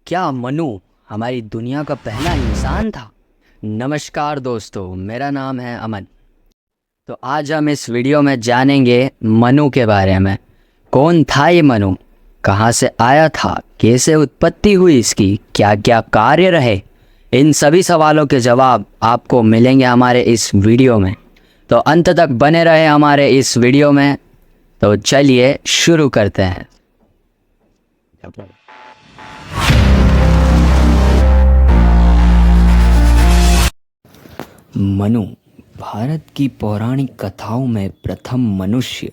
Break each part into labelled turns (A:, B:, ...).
A: क्या मनु हमारी दुनिया का पहला इंसान था? नमस्कार दोस्तों, मेरा नाम है अमन। तो आज हम इस वीडियो में जानेंगे मनु के बारे में। कौन था ये मनु? कहाँ से आया था? कैसे उत्पत्ति हुई इसकी? क्या क्या कार्य रहे? इन सभी सवालों के जवाब आपको मिलेंगे हमारे इस वीडियो में। तो अंत तक बने रहे हमारे इस वीडियो में। तो चलिए शुरू करते हैं। मनु भारत की पौराणिक कथाओं में प्रथम मनुष्य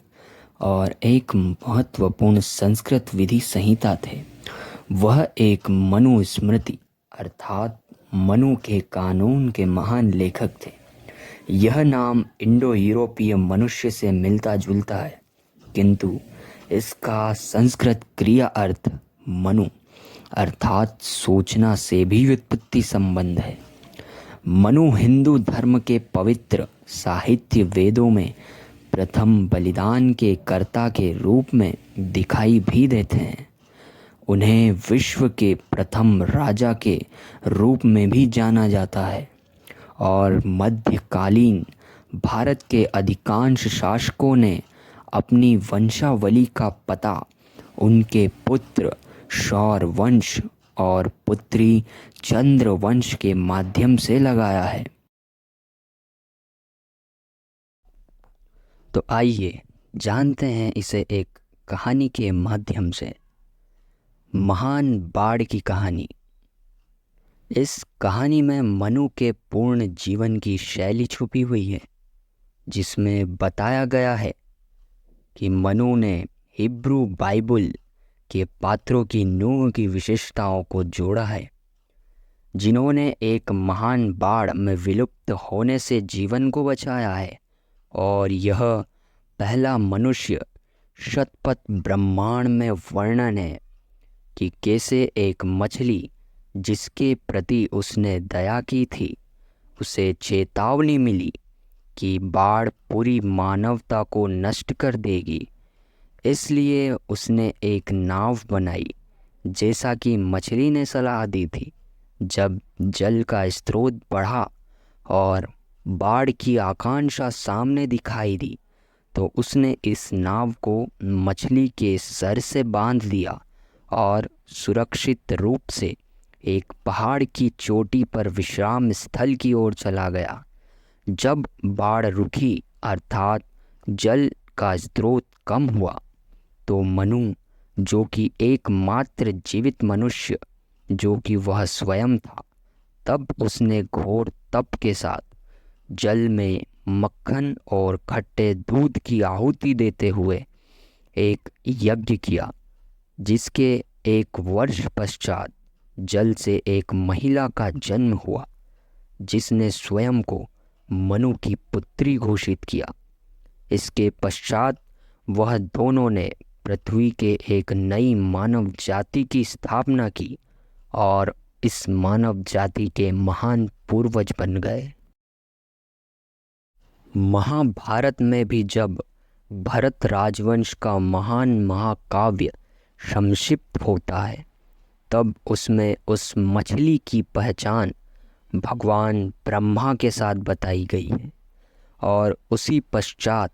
A: और एक महत्वपूर्ण संस्कृत विधि संहिता थे। वह एक मनु स्मृति अर्थात मनु के कानून के महान लेखक थे। यह नाम इंडो यूरोपीय मनुष्य से मिलता जुलता है, किंतु इसका संस्कृत क्रिया अर्थ मनु अर्थात सोचना से भी व्युत्पत्ति संबंध है। मनु हिंदू धर्म के पवित्र साहित्य वेदों में प्रथम बलिदान के कर्ता के रूप में दिखाई भी देते हैं। उन्हें विश्व के प्रथम राजा के रूप में भी जाना जाता है और मध्यकालीन भारत के अधिकांश शासकों ने अपनी वंशावली का पता उनके पुत्र शौर वंश और पुत्री चंद्र वंश के माध्यम से लगाया है। तो आइए जानते हैं इसे एक कहानी के माध्यम से। महान बाढ़ की कहानी। इस कहानी में मनु के पूर्ण जीवन की शैली छुपी हुई है, जिसमें बताया गया है कि मनु ने हिब्रू बाइबल के पात्रों की नूह की विशेषताओं को जोड़ा है, जिन्होंने एक महान बाढ़ में विलुप्त होने से जीवन को बचाया है। और यह पहला मनुष्य शतपथ ब्रह्मांड में वर्णन है कि कैसे एक मछली जिसके प्रति उसने दया की थी, उसे चेतावनी मिली कि बाढ़ पूरी मानवता को नष्ट कर देगी। इसलिए उसने एक नाव बनाई, जैसा कि मछली ने सलाह दी थी। जब जल का स्रोत बढ़ा और बाढ़ की आकांक्षा सामने दिखाई दी, तो उसने इस नाव को मछली के सर से बांध दिया और सुरक्षित रूप से एक पहाड़ की चोटी पर विश्राम स्थल की ओर चला गया। जब बाढ़ रुकी अर्थात जल का स्रोत कम हुआ, तो मनु, जो कि एकमात्र जीवित मनुष्य जो कि वह स्वयं था, तब उसने घोर तप के साथ जल में मक्खन और खट्टे दूध की आहुति देते हुए एक यज्ञ किया, जिसके 1 वर्ष पश्चात जल से एक महिला का जन्म हुआ, जिसने स्वयं को मनु की पुत्री घोषित किया। इसके पश्चात वह दोनों ने पृथ्वी के एक नई मानव जाति की स्थापना की और इस मानव जाति के महान पूर्वज बन गए। महाभारत में भी जब भरत राजवंश का महान महाकाव्य संक्षिप्त होता है, तब उसमें उस मछली की पहचान भगवान ब्रह्मा के साथ बताई गई है। और उसी पश्चात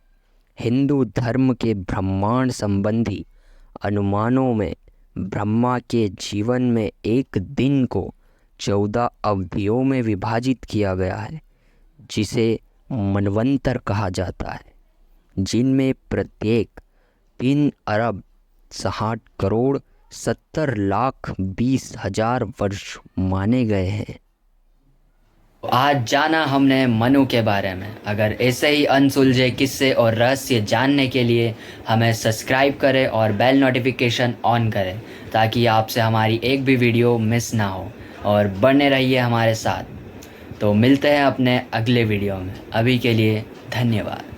A: हिंदू धर्म के ब्रह्मांड संबंधी अनुमानों में ब्रह्मा के जीवन में एक दिन को 14 अवधियों में विभाजित किया गया है, जिसे मनवंतर कहा जाता है, जिनमें प्रत्येक 3 अरब 60 करोड़ 70 लाख 20 हजार वर्ष माने गए हैं। आज जाना हमने मनु के बारे में। अगर ऐसे ही अनसुलझे किस्से और रहस्य जानने के लिए हमें सब्सक्राइब करें और बेल नोटिफिकेशन ऑन करें, ताकि आपसे हमारी एक भी वीडियो मिस ना हो, और बने रहिए हमारे साथ। तो मिलते हैं अपने अगले वीडियो में। अभी के लिए धन्यवाद।